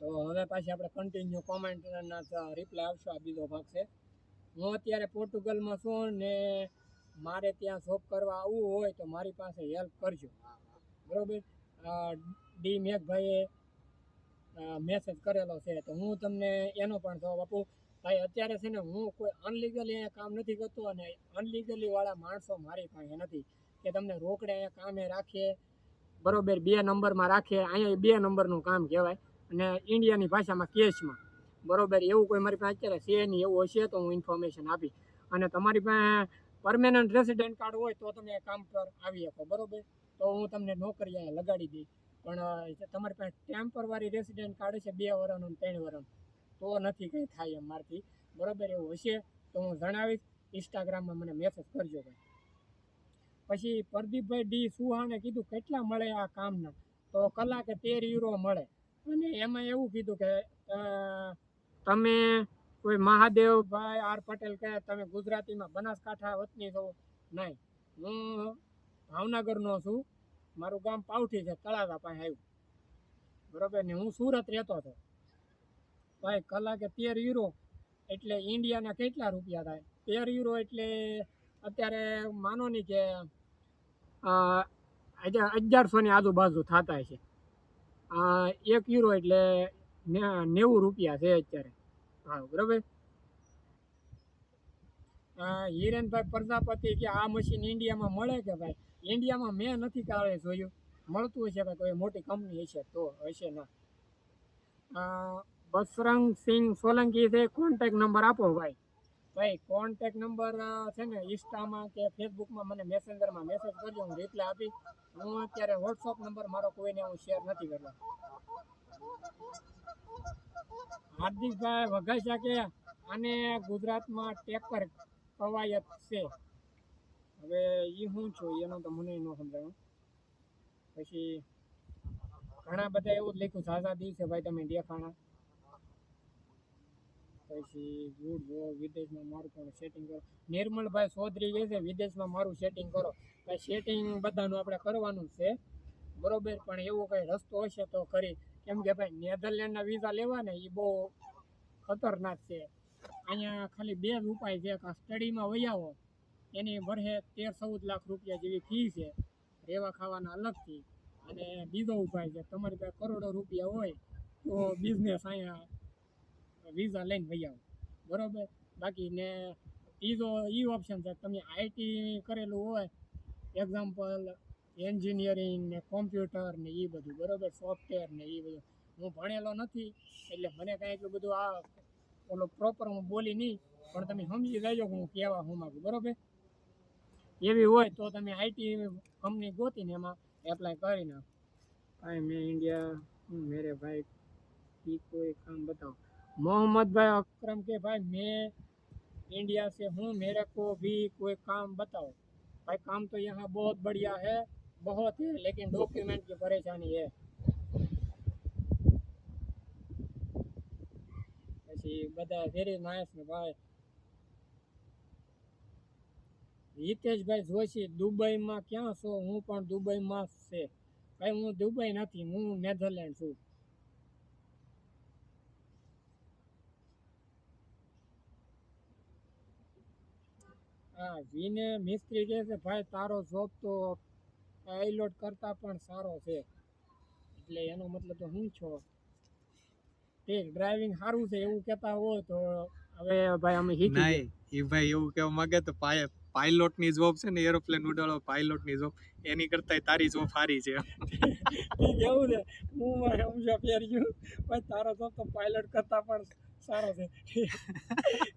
તો હવે પાછી આપણે કન્ટિન્યુ કોમેન્ટના રિપ્લાય આવશો. આ બીજો ભાગ છે. હું અત્યારે પોર્ટુગલમાં છું ને મારે ત્યાં જોબ કરવા આવવું હોય તો મારી પાસે હેલ્પ કરજો, બરોબર. ડી મેઘભાઈએ મેસેજ કરેલો છે તો હું તમને એનો પણ જવાબ આપું. ભાઈ અત્યારે છે ને હું કોઈ અનલીગલી અહીંયા કામ નથી કરતો અને અનલીગલી વાળા માણસો મારી પાસે નથી કે તમને રોકડે અહીંયા કામે રાખીએ, બરોબર, 2 નંબરમાં રાખીએ. અહીંયા 2 નંબરનું કામ કહેવાય અને ઇન્ડિયાની ભાષામાં કેશમાં, બરોબર. એવું કોઈ મારી પાસે અત્યારે છે નહીં. એવું હશે તો હું ઇન્ફોર્મેશન આપીશ. અને તમારી પાસે પરમેનન્ટ રેસિડેન્ટ કાર્ડ હોય તો તમે કામ પર આવી શકો, બરોબર. તો હું તમને નોકરી અહીંયા લગાડી દઈશ. પણ તમારી પાસે ટેમ્પરરી રેસિડેન્ટ કાર્ડ હશે 2 વર્ષનું 3 વર્ષનું તો નથી કંઈ થાય એમ મારથી, બરોબર. એવું હશે તો હું જણાવીશ. ઇન્સ્ટાગ્રામમાં મને મેસેજ કરજો ભાઈ. પછી પ્રદીપભાઈ ડી સુહાને કીધું કેટલા મળે આ કામના, તો કલાકે 13 યુરો મળે. અને એમાં એવું કીધું કે તમે કોઈ મહાદેવભાઈ આર પટેલ કહે તમે ગુજરાતીમાં બનાસકાંઠા વતની છો? નહીં, હું ભાવનગરનો છું. મારું ગામ પાવઠી છે, તળાજા પાસે આવ્યું, બરોબર. ને હું સુરત રહેતો હતો. ભાઈ કલાકે 13 યુરો એટલે ઇન્ડિયાના કેટલા રૂપિયા થાય? 13 યુરો એટલે અત્યારે માનો નહીં કે 1100ની આજુબાજુ થતા છે. 1 યુરો એટલે 90 રૂપિયા છે અત્યારે. હા, બરોબર. હિરેનભાઈ પ્રજાપતિ કે આ મશીન ઇન્ડિયામાં મળે કે ભાઈ? ઇન્ડિયામાં મેં નથી કાલે જોયું. મળતું હશે કે કોઈ મોટી કંપની હશે તો હશે ના. બસરંગ સિંહ સોલંકી છે, કોન્ટેક નંબર આપો ભાઈ. ભાઈ કોન્ટેક નંબર છે ને ઇન્સ્ટામાં કે ફેસબુકમાં મને મેસેન્જરમાં મેસેજ કરજો, હું રિપ્લાય આપીશ. હું અત્યારે વોટ્સઅપ નંબર મારો કોઈને હું શેર નથી કરતો. હાર્દિકભાઈ વઘાસિયા કે આને ગુજરાતમાં ટેકર કવાયત છે. હવે એ શું છું એનો તો મને ન સમજાયું. પછી ઘણા બધા એવું જ લખ્યું ઝાઝા દિવસે ભાઈ તમે દેખાણા. પછી ગુડ જો વિદેશમાં મારું પણ સેટિંગ કરો. નિર્મલભાઈ ચૌધરી કહે છે વિદેશમાં મારું સેટિંગ કરો. ભાઈ સેટિંગ બધાનું આપણે કરવાનું છે, બરોબર. પણ એવો કંઈ રસ્તો હશે તો કરી. કેમ કે ભાઈ નેધરલેન્ડના વિઝા લેવા ને એ બહુ ખતરનાક છે. અહીંયા ખાલી 2 જ ઉપાય છે કે સ્ટડીમાં વહી આવો, એની વર્ષે 13-14 લાખ રૂપિયા જેવી ફી છે, રહેવા ખાવાના અલગથી. અને બીજો ઉપાય છે તમારી પાસે કરોડો રૂપિયા હોય તો બિઝનેસ અહીંયા વિઝા લઈને વહી આવો, બરોબર. બાકી ને ત્રીજો ઓપ્શન છે તમે આઈટી કરેલું હોય, એક્ઝામ્પલ એન્જિનિયરિંગ ને કોમ્પ્યુટર ને એ બધું, બરોબર, સોફ્ટવેર ને એ બધું. હું ભણેલો નથી એટલે મને કાંઈ એટલું બધું ઓલો પ્રોપર હું બોલી નહીં, પણ તમે સમજી જાજો કે હું કહેવા હું માગું, બરોબર. એવી હોય તો તમે આઈટી કંપની ગોતીને એમાં એપ્લાય કરી નાખો. ભાઈ મેં ઇન્ડિયા મેરે ભાઈ की कोई काम बताओ. मोहम्मद भाई अकरम के भाई मैं इंडिया से हूँ, मेरे को भी कोई काम बताओ. भाई काम तो यहाँ बहुत बढ़िया है, बहुत है, लेकिन डॉक्यूमेंट की परेशानी है. પછી બધા વેરી નાઇસ ને ભાઈ. હિતેશભાઈ જોશી દુબઈમાં ક્યાં છો? હું પણ દુબઈમાં છે ભાઈ. હું દુબઈ નથી, હું નેધરલેન્ડ છું. હા, વિને મિસ્ત્રી કહે છે ભાઈ તારો જોબ તો પાયલોટ કરતા પણ સારો છે. એટલે એનો મતલબ તો હું છો ઠીક ડ્રાઇવિંગ સારું છે એવું કહેતા હોય તો હવે ભાઈ અમે શીખી નહીં એ ભાઈ એવું કહેવા માંગે તો પાયલોટની જોબ છે ને, એરોપ્લેન ઉડાડો પાયલોટની જોબ એની કરતા તારી જોબ સારી છે. એવું છે. હું સમજો પહેર્યું ભાઈ તારો જોબ તો પાયલોટ કરતા પણ સારો છે.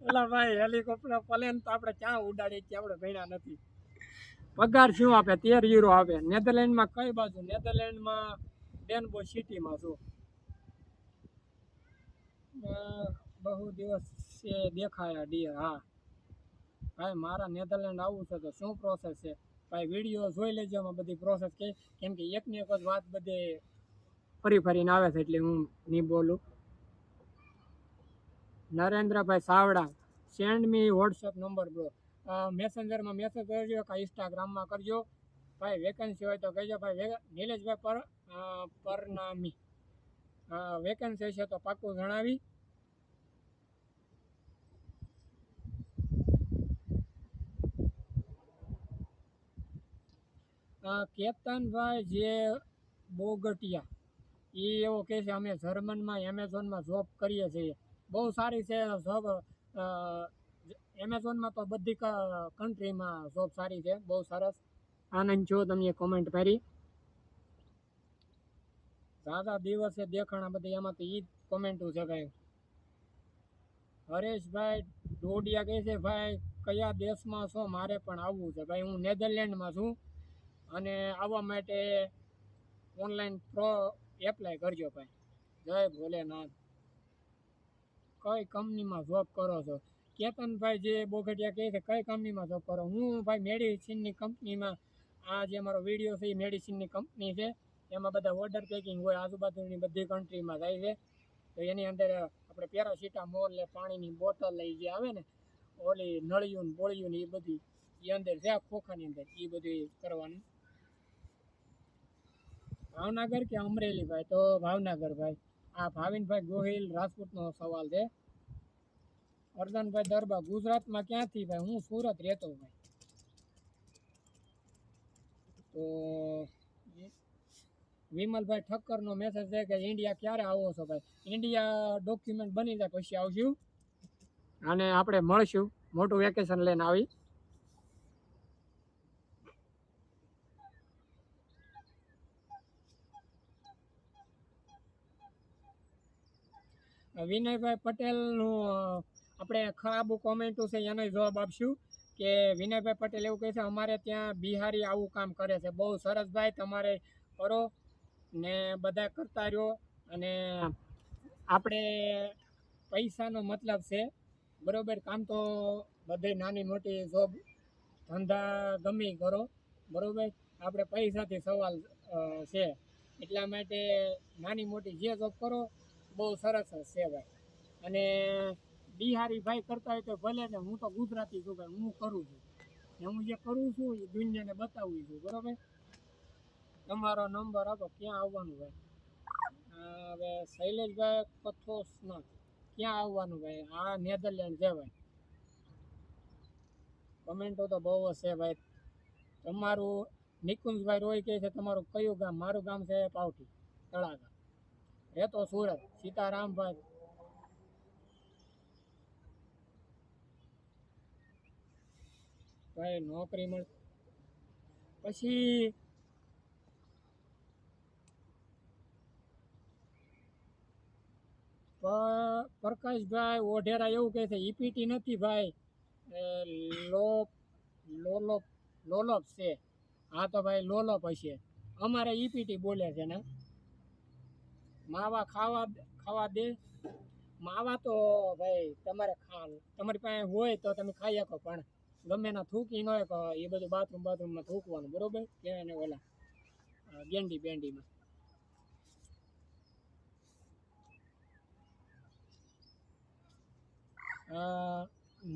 એટલે ભાઈ હેલિકોપ્ટર પ્લેન તો આપણે ક્યાં ઉડાડીએ છીએ, આપણે ભણ્યા નથી. પગાર શું આપે? 13 યુરો આપે. નેધરલેન્ડમાં કઈ બાજુ? નેધરલેન્ડમાં ડેનબો સિટીમાં છું. બહુ દિવસ છે દેખાયા ડિયર. હા ભાઈ મારા નેધરલેન્ડ આવવું છે તો શું પ્રોસેસ છે? ભાઈ વિડીયો જોઈ લેજો એમાં બધી પ્રોસેસ કે, કેમ કે એકની એક જ વાત બધે ફરીને આવે છે એટલે હું નહીં બોલું. Narendrabhai Savda send me WhatsApp number bro. મેસેન્જરમાં મેસેજ કરજો કે ઇન્સ્ટાગ્રામમાં કરજો. ભાઈ વેકેન્સી હોય તો કહેજો ભાઈ. નિલેશભાઈ પરનામી વેકેન્સી છે તો પાક્કું જણાવી. કેતનભાઈ જે બોગટિયા એ એવો કહે છે અમે જર્મનમાં એમેઝોનમાં જોબ કરીએ છીએ. બહુ સારી છે જોબ. એમેઝોનમાં તો બધી કન્ટ્રીમાં જોબ સારી છે. બહુ સરસ. આનંદ છો તમે કોમેન્ટ કરી. દાદા દિવસે દેખાણા બધી એમાં તો ઈ જ કોમેન્ટો છે ભાઈ. હરેશભાઈ ડોડિયા કહે છે ભાઈ કયા દેશમાં છો, મારે પણ આવવું છે. ભાઈ હું નેધરલેન્ડમાં છું અને આવવા માટે ઓનલાઈન એપ્લાય કરજો ભાઈ. જય ભોલેનાથ. કઈ કંપનીમાં જોબ કરો છો? કેતનભાઈ જે બોગટિયા કહે છે કઈ કંપનીમાં જોબ કરો? હું ભાઈ મેડિસિનની કંપનીમાં, આ જે અમારો વિડીયો છે એ મેડિસિનની કંપની છે. એમાં બધા ઓર્ડર પેકિંગ હોય, આજુબાજુની બધી કન્ટ્રીમાં જાય છે. તો એની અંદર આપણે પેરાસિટામોલ ને પાણીની બોટલ લઈ જે આવે ને, ઓલી નળિયું ને બોળિયું ને એ બધી એ અંદર છે ખોખાની અંદર, એ બધું કરવાનું. ભાવનગર કે અમરેલી? ભાઈ તો ભાવનગર ભાઈ. આ ભાવિનભાઈ ગોહિલ રાજપૂતનો સવાલ છે. અર્જનભાઈ દરબા ગુજરાતમાં ક્યાંથી? ભાઈ હું સુરત રહેતો ભાઈ. તો વિમલભાઈ ઠક્કરનો મેસેજ છે કે ઇન્ડિયા ક્યારે આવો છો? ભાઈ ઇન્ડિયા ડોક્યુમેન્ટ બની જાય પછી આવશું અને આપણે મળશું. મોટું વેકેશન લઈને આવી. વિનયભાઈ પટેલનું આપણે ખરાબ કોમેન્ટો છે એનો જવાબ આપશું કે વિનયભાઈ પટેલ એવું કહે છે અમારે ત્યાં બિહારી આવું કામ કરે છે. બહુ સરસ ભાઈ, તમારે કરો ને બધા કરતા રહ્યો. અને આપણે પૈસાનો મતલબ છે બરોબર. કામ તો બધે નાની મોટી જોબ ધંધા ગમે કરો બરોબર. આપણે પૈસાથી સવાલ છે, એટલા માટે નાની મોટી જે જોબ કરો બહુ સરસ છે ભાઈ. અને બિહારી ભાઈ કરતા હોય તો ભલે ને, હું તો ગુજરાતી છું ભાઈ, હું કરું છું ને હું જે કરું છું એ દુનિયાને બતાવું છું બરોબર. તમારો નંબર આપો, ક્યાં આવવાનું ભાઈ? હવે શૈલેષભાઈ કથોસના ક્યાં આવવાનું ભાઈ? આ નેધરલેન્ડ છે ભાઈ. કમેન્ટો તો બહુ જ છે ભાઈ. તમારું નિકુંજભાઈ રોય કહે છે તમારું કયું ગામ? મારું ગામ છે પાવઠી તળાગા, રહેતો સુરત. સીતારામભાઈ ભાઈ નોકરી મળ પછી પ્રકાશભાઈ ઓઢેરા એવું કહે છે ઈપીટી નથી ભાઈ, લોપ લોલોપ લોલોપ છે. હા તો ભાઈ લોલોપ હશે. અમારે ઈપીટી બોલે છે ને. માવા ખાવા ખાવા દે. માવા તો ભાઈ તમારે તમારી પાસે હોય તો તમે ખાઈ શકો, પણ ગમે ના થૂકી ન હોય એ બધું બાથરૂમમાં થૂકવાનું બરોબર. ત્યાં ને ઓલા ગેંડી બેંડીમાં.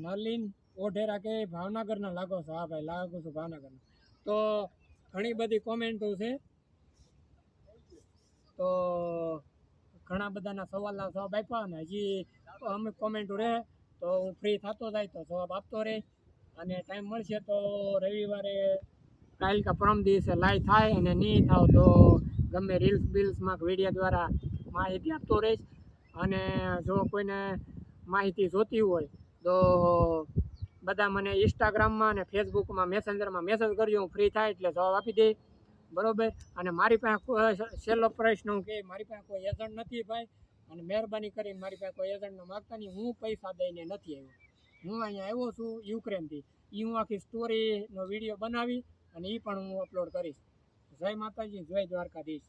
નલિન ઓઢેરા કે ભાવનગરના લાગો છો? હા ભાઈ લાગુ છું ભાવનગરના. તો ઘણી બધી કોમેન્ટો છે, તો ઘણા બધાના સવાલના જવાબ આપ્યા ને હજી અમુક કોમેન્ટો રહે તો હું ફ્રી થતો જાય તો જવાબ આપતો રહે. અને ટાઈમ મળશે તો રવિવારે કાલ કે પરમ દિવસે લાઈવ થાય, અને નહીં થાવ તો ગમે રીલ્સ બિલ્સમાં વિડીયો દ્વારા માહિતી આપતો રહીશ. અને જો કોઈને માહિતી જોતી હોય તો બધા મને ઇન્સ્ટાગ્રામમાં અને ફેસબુકમાં મેસેન્જરમાં મેસેજ કરજો. હું ફ્રી થાય એટલે જવાબ આપી દઈશ બરોબર. અને મારી પાસે છેલ્લો પ્રશ્ન કે મારી પાસે કોઈ એજન્ટ નથી ભાઈ, અને મહેરબાની કરીને મારી પાસે કોઈ એજન્ટ માગતા નહીં. હું પૈસા દઈને નથી આવ્યો. હું અહીંયા આવ્યો છું યુક્રેનથી. એ હું આખી સ્ટોરીનો વિડીયો બનાવી અને એ પણ હું અપલોડ કરીશ. જય માતાજી, જય દ્વારકાધીશ.